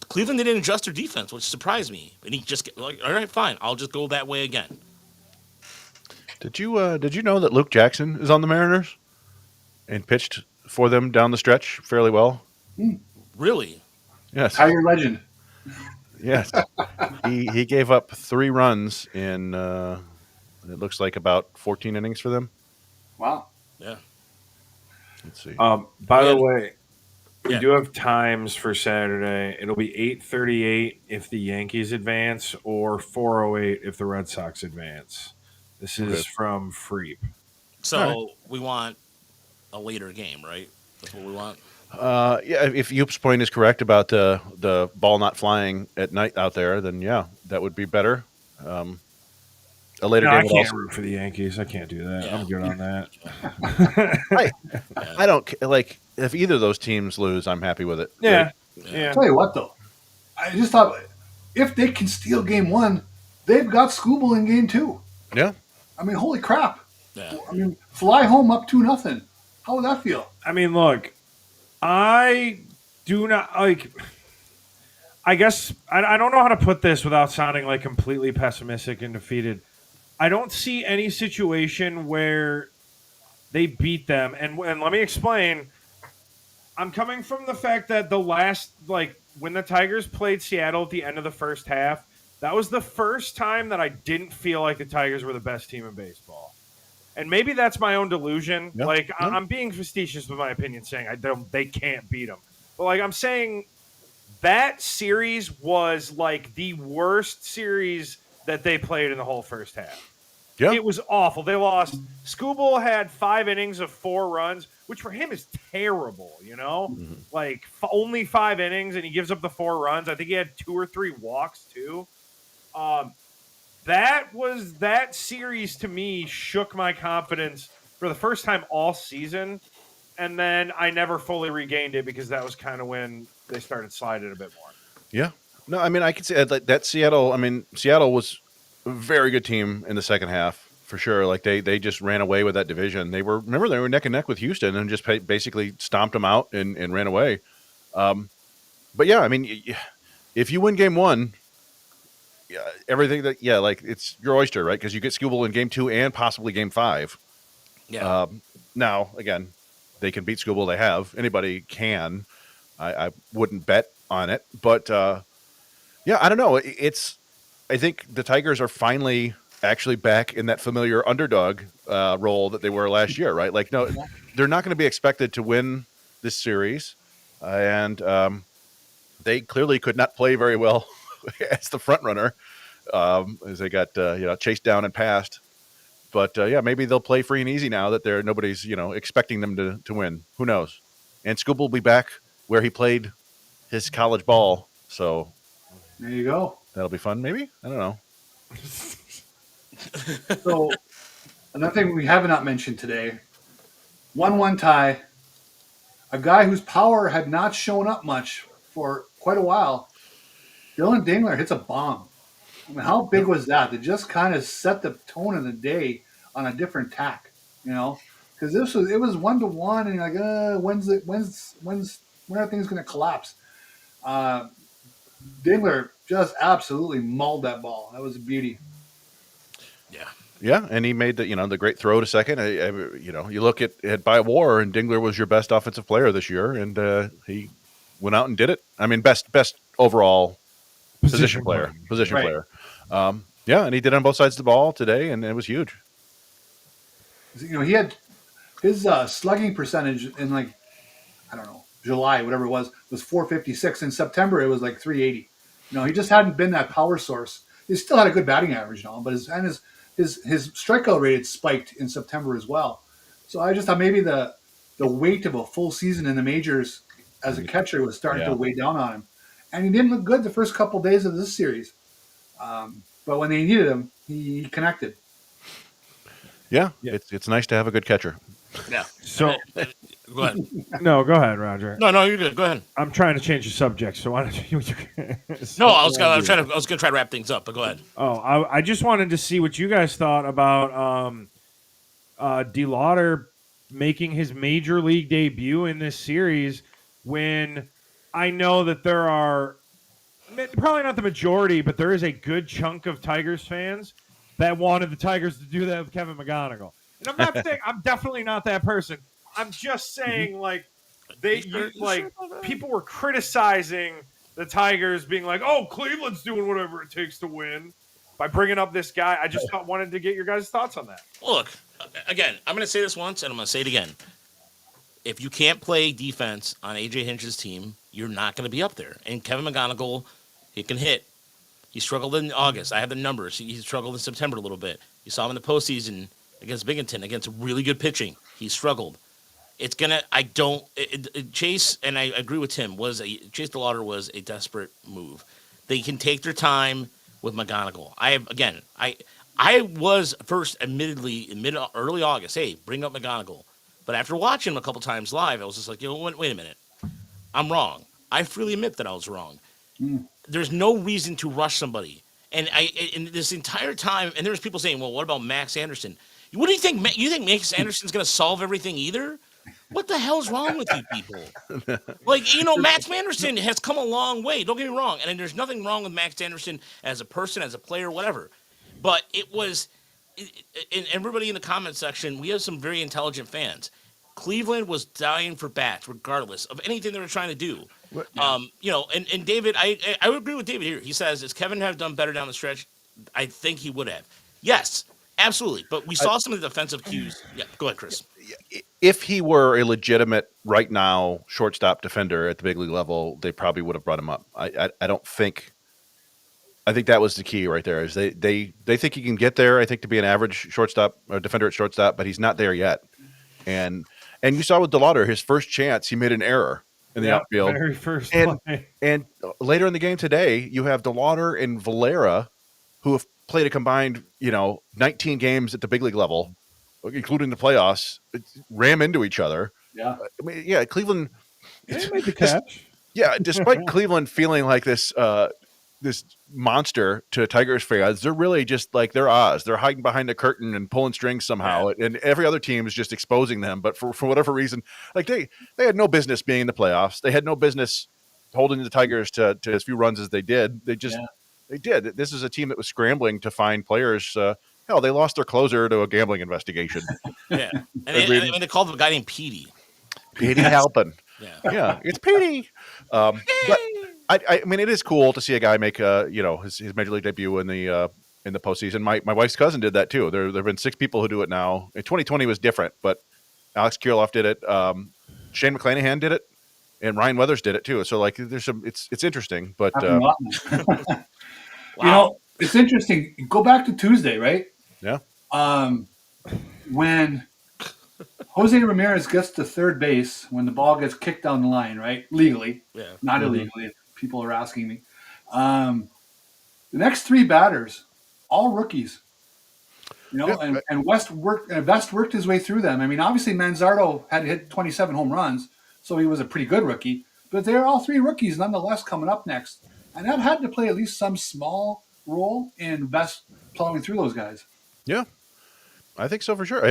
Cleveland didn't adjust their defense, which surprised me. And he just like, all right, fine, I'll just go that way again. Did you know that Luke Jackson is on the Mariners and pitched for them down the stretch fairly well? Really? Yes. Tiger legend. Yes. he gave up 3 runs in it looks like about 14 innings for them. Wow. Yeah. Let's see. By the way, we Yeah. do have times for Saturday. It'll be 8:38 if the Yankees advance, or 4:08 if the Red Sox advance. This is from Freep. So we want a later game, right? That's what we want. Yeah, if Youp's point is correct about the ball not flying at night out there, then yeah, that would be better. A later No, I game would can't also. root for the Yankees. I can't do that. Yeah. I'm good on that. I don't like if either of those teams lose. I'm happy with it. Yeah. I'll tell you what, though. I just thought if they can steal game 1, they've got Skubal in game 2. Yeah. I mean, holy crap. Yeah. I mean, fly home up 2-0. How would that feel? I mean, look, I do not like. I guess I don't know how to put this without sounding like completely pessimistic and defeated. I don't see any situation where they beat them, and let me explain. I'm coming from the fact that the last, when the Tigers played Seattle at the end of the first half, that was the first time that I didn't feel like the Tigers were the best team in baseball. And maybe that's my own delusion. Yep. I'm being facetious with my opinion, saying they can't beat them. But I'm saying that series was like the worst series that they played in the whole first half. Yeah. It was awful. They lost. Skubal had 5 innings of 4 runs, which for him is terrible, only 5 innings, and he gives up the 4 runs. I think he had 2 or 3 walks, too. That series, to me, shook my confidence for the first time all season, and then I never fully regained it because that was kind of when they started sliding a bit more. Yeah. No, I mean, I could say that Seattle. I mean, Seattle was a very good team in the second half for sure. Like they just ran away with that division. They were neck and neck with Houston and just basically stomped them out and ran away. But yeah, I mean, if you win game 1, everything that like it's your oyster, right? Because you get Skubal in game 2 and possibly game 5. Yeah. Now again, they can beat Skubal. They have anybody can. I wouldn't bet on it, but I don't know. I think the Tigers are finally actually back in that familiar underdog role that they were last year, right? Like, no, they're not going to be expected to win this series, and they clearly could not play very well as the front runner, as they got chased down and passed. But maybe they'll play free and easy now that nobody's expecting them to win. Who knows? And Scoop will be back where he played his college ball, so There you go. that'll be fun. Maybe, I don't know. So another thing we have not mentioned today, 1-1 tie. A guy whose power had not shown up much for quite a while. Dylan Dingler hits a bomb. I mean, how big was that? To just kind of set the tone of the day on a different tack, because it was 1-1, and you're like, when are things going to collapse? Dingler just absolutely mauled that ball. That was a beauty. Yeah. Yeah, and he made the great throw to second. You look at by WAR, and Dingler was your best offensive player this year, and he went out and did it. I mean, best overall position player. And he did it on both sides of the ball today, and it was huge. He had his slugging percentage in July, whatever it was 456. In September, it was like 380. He just hadn't been that power source. He still had a good batting average, but his strikeout rate had spiked in September as well. So I just thought maybe the weight of a full season in the majors as a catcher was starting to weigh down on him, and he didn't look good the first couple days of this series. But when they needed him, he connected. Yeah, it's nice to have a good catcher. Yeah. So Go ahead. no, go ahead, Roger. No, you're good. Go ahead. I'm trying to change the subject, so why don't you? No, I was gonna try to wrap things up, but go ahead. Oh, I just wanted to see what you guys thought about DeLauder making his major league debut in this series, when I know that there are probably not the majority, but there is a good chunk of Tigers fans that wanted the Tigers to do that with Kevin McGonigal. And I'm not saying I'm definitely not that person. I'm just saying, people were criticizing the Tigers, being like, "Oh, Cleveland's doing whatever it takes to win," by bringing up this guy. I just wanted to get your guys' thoughts on that. Look, again, I'm going to say this once, and I'm going to say it again. If you can't play defense on A.J. Hinch's team, you're not going to be up there. And Kevin McGonigal, he can hit. He struggled in August. I have the numbers. He struggled in September a little bit. You saw him in the postseason against Binghamton, against really good pitching. He struggled. It's gonna. Chase, and I agree with Tim. Chase DeLauder was a desperate move. They can take their time with McGonigal. I was first, admittedly, in early August. Hey, bring up McGonigal. But after watching him a couple times live, I was just like, wait a minute. I'm wrong. I freely admit that I was wrong. There's no reason to rush somebody. And in this entire time, and there's people saying, well, what about Max Anderson? What do you think? You think Max Anderson's going to solve everything either? What the hell's wrong with you people? Max Anderson has come a long way. Don't get me wrong. And there's nothing wrong with Max Anderson as a person, as a player, whatever. But and everybody in the comment section, we have some very intelligent fans. Cleveland was dying for bats, regardless of anything they were trying to do. And David, I would agree with David here. He says, "Does Kevin have done better down the stretch?" I think he would have. Yes, absolutely. But we saw some of the defensive cues. Yeah, go ahead, Chris. If he were a legitimate right now shortstop defender at the big league level, they probably would have brought him up. I don't think. I think that was the key right there. Is they think he can get there. I think to be an average shortstop or defender at shortstop, but he's not there yet. And you saw with DeLauder, his first chance, he made an error in the outfield. Very first play. And later in the game today, you have DeLauder and Valera, who have played a combined 19 games at the big league level, including the playoffs, ram into each other. Yeah. Cleveland. They made the catch. Despite Cleveland feeling like this monster to Tigers fans, they're really just like they're Oz. They're hiding behind the curtain and pulling strings somehow, and every other team is just exposing them. But for whatever reason, like they had no business being in the playoffs. They had no business holding the Tigers to as few runs as they did. They did. This is a team that was scrambling to find players. Hell, they lost their closer to a gambling investigation. Yeah, and I they, mean- they called him a guy named Petey. Petey Halpin. Yeah, Yeah, it's Petey. But I mean, it is cool to see a guy make his major league debut in the postseason. My wife's cousin did that too. There have been 6 people who do it now. In 2020 was different, but Alex Kirilloff did it. Shane McClanahan did it, and Ryan Weathers did it too. So like, there's some. It's interesting, but You know, it's interesting. Go back to Tuesday, right? yeah, When Jose Ramirez gets to third base, when the ball gets kicked down the line, right? Legally, yeah. not illegally. If people are asking me. The next 3 batters, all rookies. You know, Yeah. and West worked his way through them. I mean, obviously Manzardo had hit 27 home runs, so he was a pretty good rookie. But they're all 3 rookies nonetheless coming up next, and that had to play at least some small role in Best plowing through those guys. yeah, I think so for sure.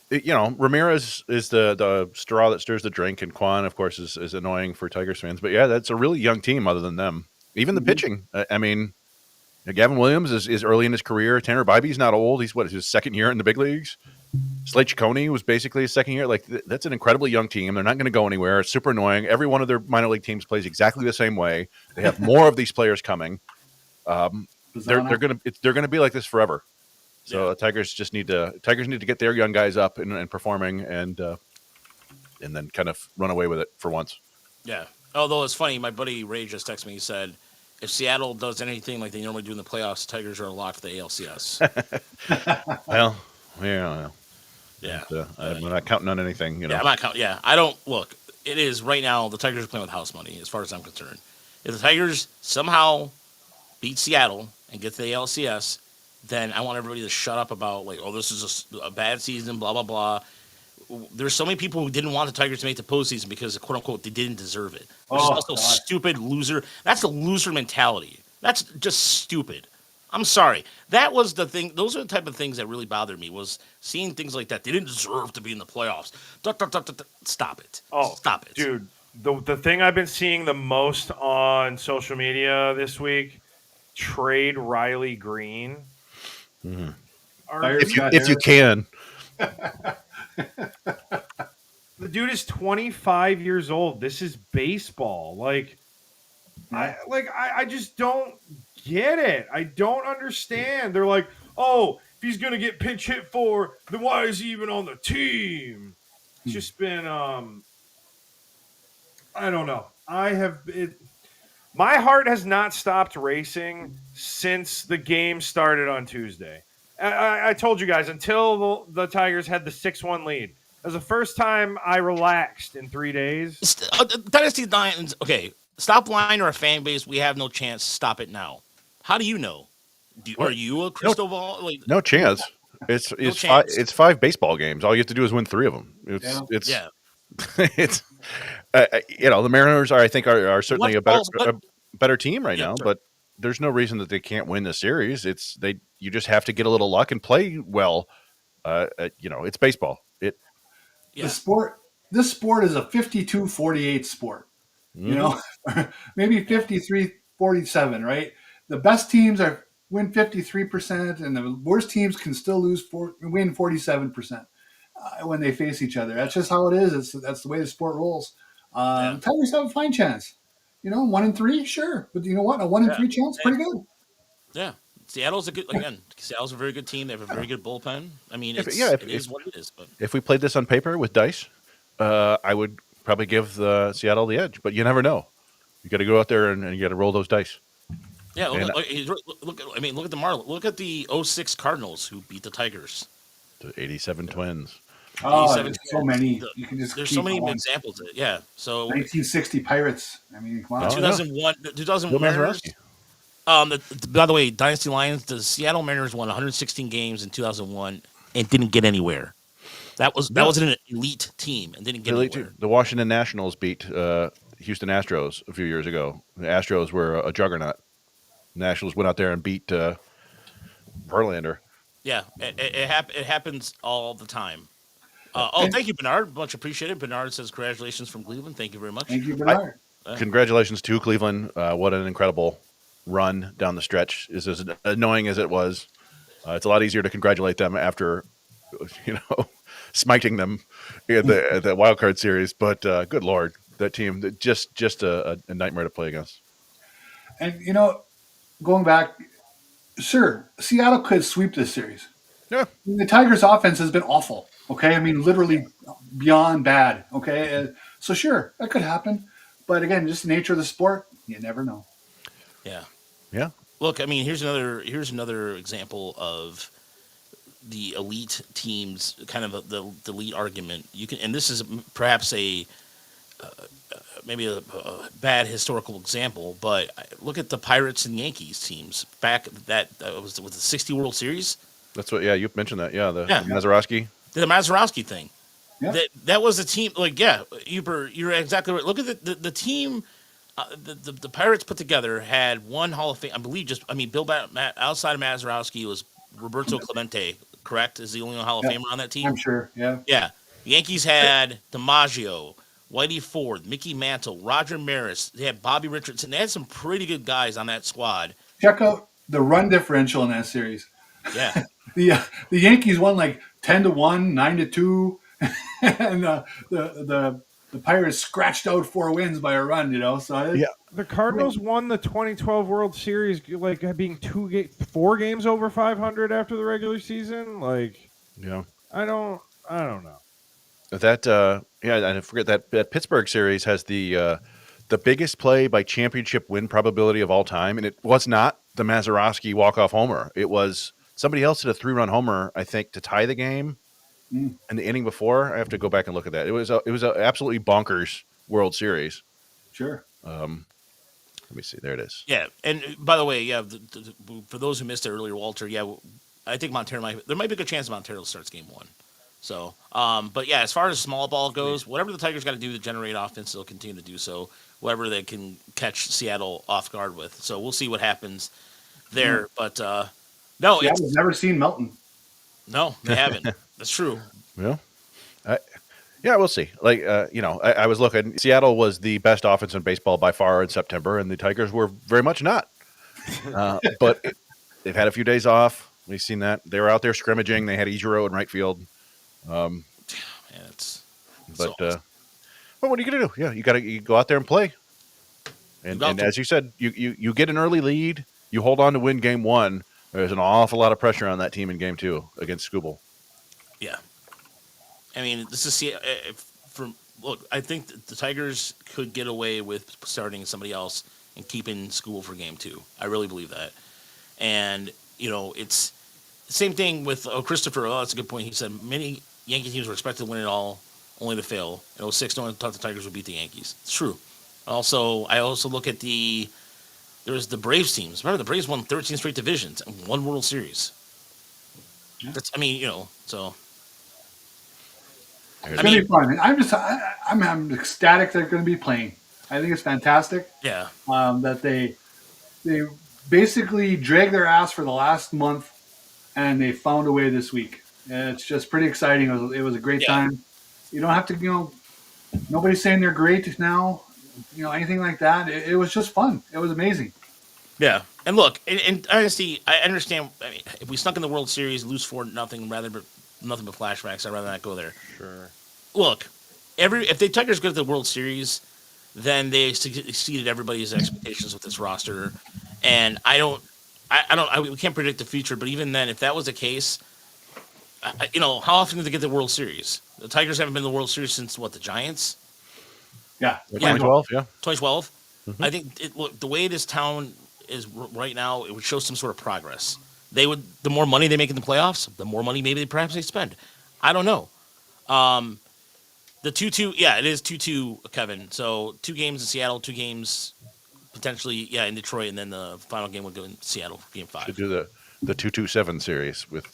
Ramirez is the straw that stirs the drink, and Kwan, of course, is annoying for Tigers fans. But yeah, that's a really young team. Other than them, even the pitching. I mean, Gavin Williams is early in his career. Tanner Bybee's not old. He's his second year in the big leagues. Slade Ciccone was basically his second year. Like, that's an incredibly young team. They're not going to go anywhere. It's super annoying. Every one of their minor league teams plays exactly the same way. They have more of these players coming. They're gonna be like this forever. So Yeah. Tigers need to get their young guys up and performing, and then kind of run away with it for once. Yeah. Although it's funny, my buddy Ray just texted me. He said, if Seattle does anything like they normally do in the playoffs, Tigers are a lock for the ALCS. Well, yeah. Yeah. I'm not counting on anything. Yeah, I'm not counting. Yeah, I don't look. It is right now. The Tigers are playing with house money, as far as I'm concerned. If the Tigers somehow beat Seattle and get to the ALCS, then I want everybody to shut up about like, oh, this is a bad season, blah blah blah. There's so many people who didn't want the Tigers to make the postseason because, quote unquote, they didn't deserve it. Which is also stupid loser. That's a loser mentality. That's just stupid. I'm sorry. That was the thing. Those are the type of things that really bothered me, was seeing things like that. They didn't deserve to be in the playoffs. Stop it. Oh, Stop it. Dude, the thing I've been seeing the most on social media this week, trade Riley Green. Mm-hmm. If you can. The dude is 25 years old. This is baseball. I just don't get it. I don't understand. They're like, oh, if he's gonna get pinch hit for, then why is he even on the team? It's just been I don't know. My heart has not stopped racing since the game started on Tuesday. I told you guys, until the Tigers had the 6-1 lead. It was the first time I relaxed in 3 days. Dynasty Lions. Okay, stop lying to our fan base. We have no chance. Stop it now. How do you know? Are you a crystal ball? Like, No chance. It's chance. It's 5 baseball games. All you have to do is win 3 of them. It's the Mariners are certainly a better team right now, but there's no reason that they can't win the series. You just have to get a little luck and play well. It's baseball. This sport is a 52-48 sport. You know, maybe 53-47, right? The best teams win 53%, and the worst teams can still win 47% when they face each other. That's just how it is. That's the way the sport rolls. Tigers have a fine chance. 1-3, sure, but you know what? A 1-3 chance, pretty good. Yeah, Seattle's a very good team. They have a very good bullpen. I mean, it is what it is. But if we played this on paper with dice, I would probably give the Seattle the edge. But you never know. You got to go out there and you got to roll those dice. Yeah, look at the Marlins. Look at the 06 Cardinals who beat the Tigers. The 87 Twins. Oh, there's so many. You can just there's keep so many going. examples of it. Yeah. So 1960 Pirates. I mean, come on. 2001 Mariners. By the way, Dynasty Lions, the Seattle Mariners won 116 games in 2001 and didn't get anywhere. That was an elite team and didn't get anywhere. The Washington Nationals beat Houston Astros a few years ago. The Astros were a juggernaut. The Nationals went out there and beat Verlander. Yeah, it happens all the time. Thank you, Bernard. Much appreciated. Bernard says congratulations from Cleveland. Thank you very much. Thank you, Bernard. Congratulations to Cleveland. What an incredible run down the stretch is as annoying as it was. It's a lot easier to congratulate them after, smiting them in the wild card series. But good Lord, that team, just a nightmare to play against. And going back, sure, Seattle could sweep this series. Yeah. The Tigers' offense has been awful. Okay, I mean literally beyond bad. Okay, so sure that could happen, but again, just the nature of the sport, you never know. Yeah. Yeah. Look, I mean, here's another example of the elite teams, kind of the elite argument. You can, and this is perhaps maybe a bad historical example, but look at the Pirates and Yankees teams back that was with the 60 World Series. That's what. Yeah, you mentioned that. Yeah, the Mazeroski. The Mazeroski thing. Yeah. That was a team. Like, yeah, you're exactly right. Look at the team. The Pirates put together had one Hall of Fame. I believe outside of Mazeroski was Roberto Clemente. Correct? Is the only Hall of Famer on that team? I'm sure. Yeah. Yeah. The Yankees had DiMaggio, Whitey Ford, Mickey Mantle, Roger Maris. They had Bobby Richardson. They had some pretty good guys on that squad. Check out the run differential in that series. Yeah. The Yankees won like 10-1, 9-2, and the Pirates scratched out 4 wins by a run. So The Cardinals won the 2012 World Series, like being 4 games over 500 after the regular season. Like, Yeah. I don't know. That I forget that Pittsburgh series has the biggest play by championship win probability of all time, and it was not the Mazeroski walk-off homer. It was somebody else hit a 3-run homer, I think, to tie the game in the inning before. I have to go back and look at that. It was a absolutely bonkers World Series. sure. Let me see. There it is. Yeah, and by the way, for those who missed it earlier, Walter, I think there might be a good chance Montero starts game 1. So, but yeah, as far as small ball goes, whatever the Tigers got to do to generate offense, they'll continue to do so. Whatever they can catch Seattle off guard with. So we'll see what happens there. But no, I've never seen Melton. No, they haven't. That's true. Yeah. We'll see. Like, I was looking. Seattle was the best offense in baseball by far in September, and the Tigers were very much not. But they've had a few days off. We've seen that. They were out there scrimmaging. They had Ichiro in right field. Man, But what are you gonna do? Yeah, you go out there and play. And as you said, you get an early lead. You hold on to win game 1. There's an awful lot of pressure on that team in game 2 against Skubal. Yeah. I mean, this is look. I think the Tigers could get away with starting somebody else and keeping Skubal for game 2. I really believe that. And it's the same thing with Christopher. Oh, that's a good point. He said many Yankee teams were expected to win it all, only to fail. In 06, no one thought the Tigers would beat the Yankees. It's true. I also look at there's the Braves teams. Remember, the Braves won 13 straight divisions and 1 World Series. Yeah. So. It's going to be fun. I'm ecstatic they're going to be playing. I think it's fantastic. Yeah. That they basically dragged their ass for the last month, and they found a way this week. And it's just pretty exciting. It was a great time. You don't have to, nobody's saying they're great now, anything like that. It was just fun. It was amazing. Yeah. And look, and honestly, I understand. I mean, if we snuck in the World Series, lose 4-0, nothing but flashbacks, I'd rather not go there. Sure. Look, if the Tigers go to the World Series, then they exceeded everybody's expectations with this roster. And we can't predict the future, but even then, if that was the case, how often do they get the World Series? The Tigers haven't been in the World Series since the Giants? Yeah. 2012, yeah. 2012. Mm-hmm. I think the way this town is right now, it would show some sort of progress. The more money they make in the playoffs, the more money maybe perhaps they spend. I don't know. The 2-2, it is 2-2, Kevin. So 2 games in Seattle, 2 games potentially, in Detroit, and then the final game would go in Seattle, game 5. Should do the 2-2-7 series with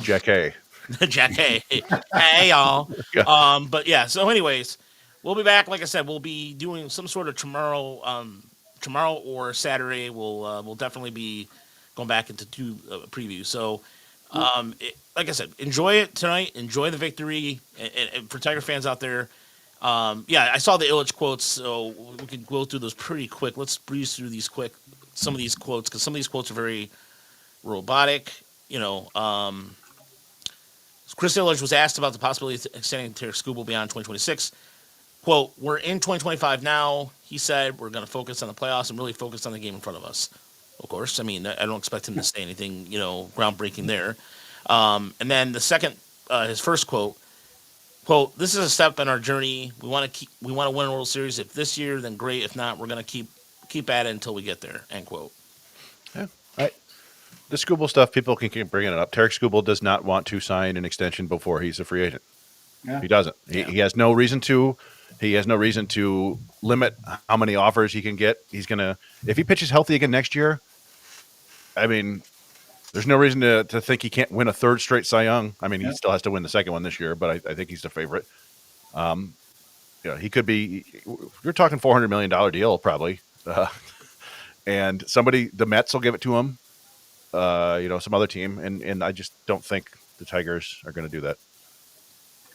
Jack A. Jack A. Hey, y'all. Yeah. So anyways, we'll be back. Like I said, we'll be doing some sort of tomorrow or Saturday. We'll definitely be going back into 2 previews. So, like I said, enjoy it tonight. Enjoy the victory. And for Tiger fans out there, I saw the Illitch quotes, so we could go through those pretty quick. Let's breeze through these quick. some of these quotes because some of these quotes are very robotic. Chris Illitch was asked about the possibility of extending Tarek Skubal beyond 2026. Quote, "We're in 2025 now." He said, "We're going to focus on the playoffs and really focus on the game in front of us." Of course, I mean, I don't expect him to say anything, groundbreaking there. And then the second, his first quote, "This is a step in our journey. We want to win a World Series. If this year, then great. If not, we're going to keep at it until we get there." End quote. Yeah. The Skubal stuff, people can keep bringing it up. Tarek Skubal does not want to sign an extension before he's a free agent. Yeah. He doesn't. Yeah. He has no reason to. He has no reason to limit how many offers he can get. He's gonna, if he pitches healthy again next year, I mean, there's no reason to think he can't win a third straight Cy Young. I mean, he still has to win the second one this year, but I think he's the favorite. He could be. You're talking $400 million deal probably, and the Mets will give it to him. Some other team, and I just don't think the Tigers are going to do that.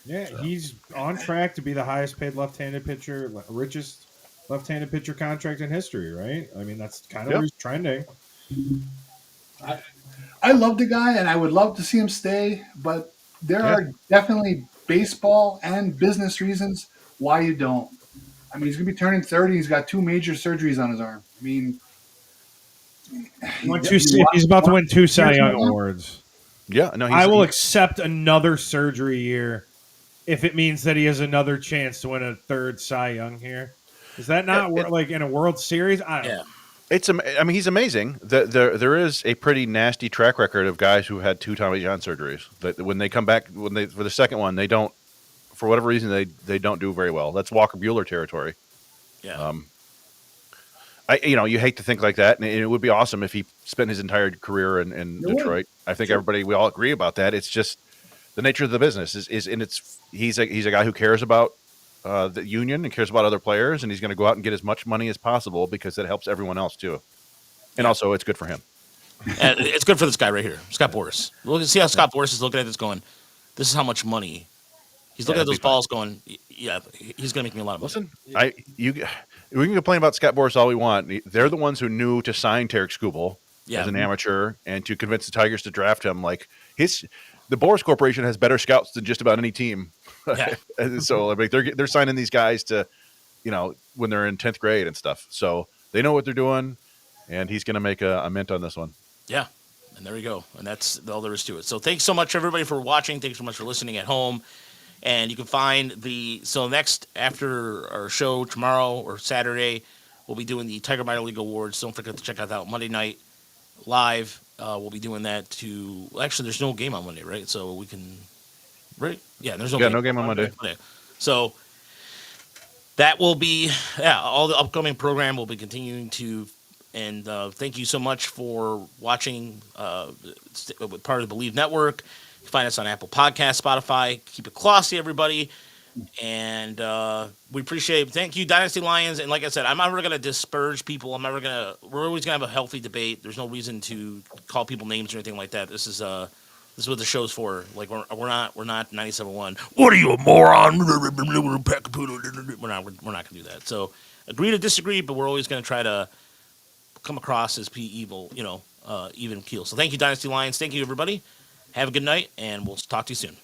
Yeah, he's on track to be the highest paid left-handed pitcher, richest left-handed pitcher contract in history, right? I mean, that's kind of where he's trending. I love the guy, and I would love to see him stay, but there are definitely baseball and business reasons why you don't. I mean, he's going to be turning 30. He's got 2 major surgeries on his arm. I mean, he's about to win 2 Cy Young awards. Yeah, no, I will accept another surgery year if it means that he has another chance to win a 3rd Cy Young here. Is that not like in a World Series? I don't know. I mean, he's amazing. There is a pretty nasty track record of guys who had 2 Tommy John surgeries. But when they come back, for the second one, they don't, for whatever reason, they don't do very well. That's Walker Buehler territory. Yeah. You hate to think like that, and it would be awesome if he spent his entire career in Detroit. I think we all agree about that. It's just the nature of the business he's a guy who cares about the union and cares about other players, and he's going to go out and get as much money as possible because it helps everyone else too, and also it's good for him. And it's good for this guy right here, Scott Boras. Look, see how Scott Boras is looking at this, going, "This is how much money." He's looking at those balls, going, "Yeah, he's going to make me a lot of money." Listen, we can complain about Scott Boras all we want. They're the ones who knew to sign Tarek Skubal as an amateur and to convince the Tigers to draft him. Like the Boras Corporation has better scouts than just about any team. Yeah. So I mean, they're signing these guys to, when they're in 10th grade and stuff. So they know what they're doing, and he's going to make a mint on this one. Yeah. And there we go. And that's all there is to it. So thanks so much, everybody, for watching. Thanks so much for listening at home. And you can find next after our show tomorrow or Saturday, we'll be doing the Tiger Minor League Awards. Don't forget to check that out Monday night live. We'll be doing that actually, there's no game on Monday, right? So we can, right? Yeah, there's no game on Monday. So that will be, all the upcoming program will be continuing to, and thank you so much for watching with part of the Believe Network. You can find us on Apple Podcasts, Spotify. Keep it classy, everybody. And we appreciate it. Thank you, Dynasty Lions. And like I said, I'm never going to disparage people. We're always going to have a healthy debate. There's no reason to call people names or anything like that. This is what the show's for. Like we're not 97.1. What are you, a moron? We're not going to do that. So agree to disagree, but we're always going to try to come across as even keel. So thank you, Dynasty Lions. Thank you, everybody. Have a good night, and we'll talk to you soon.